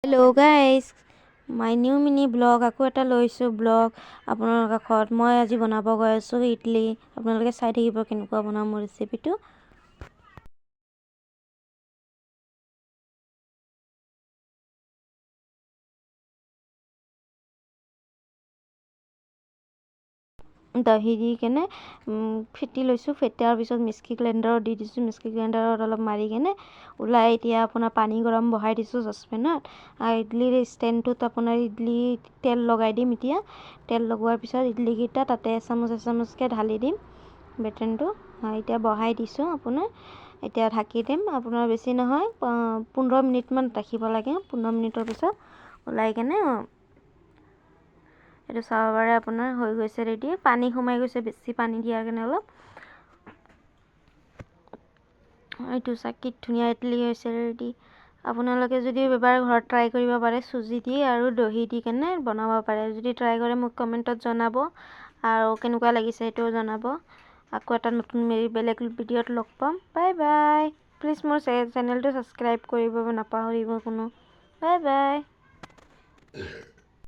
Hello' guys, my new mini blog আকৌ এটা লৈছোঁ ব্লগ আপোনাৰ কাষত। মই আজি বনাব গৈ আছোঁ ইডলি। আপোনালোকে চাই থাকিব কেনেকুৱা বনাওঁ মোৰ ৰেচিপিটো। দহি দি কেনে ফেটি লৈছোঁ। ফেটাৰ পিছত মিক্সি গ্ৰাইণ্ডাৰত দি দিছোঁ। মিক্সি গ্ৰাইণ্ডাৰত অলপ মাৰি কেনে ওলাই এতিয়া আপোনাৰ পানী গৰম বহাই দিছোঁ চচপেনত। আৰু ইডলিৰ ষ্টেণ্ডটোত আপোনাৰ ইডলি তেল লগাই দিম। এতিয়া তেল লগোৱাৰ পিছত ইডলিকেইটা তাতে এচামুচকৈ ঢালি দিম বেটাৰটো। এতিয়া বহাই দিছোঁ আপোনাৰ। এতিয়া ঢাকি দিম। আপোনাৰ বেছি নহয় 15 মিনিটমান ৰাখিব লাগে। 15 মিনিটৰ পিছত ওলাই কেনে এইটো চাব পাৰে আপোনাৰ হৈ গৈছে ৰেডি। পানী সোমাই গৈছে, বেছি পানী দিয়াৰ কাৰণে অলপ। এইটো চাকিত ধুনীয়া ইডলি হৈছে ৰেডি। আপোনালোকে যদি এবাৰ ঘৰত ট্ৰাই কৰিব পাৰে, চুজি দি আৰু দহি দি কেনে বনাব পাৰে। যদি ট্ৰাই কৰে মোক কমেণ্টত জনাব আৰু কেনেকুৱা লাগিছে সেইটোও জনাব। আকৌ এটা নতুন বেলেগ ভিডিঅ'ত লগ পাম। Bye bye. প্লিজ মোৰ চেনেলটো ছাবস্ক্ৰাইব কৰিব নাপাহৰিব কোনো। Bye bye.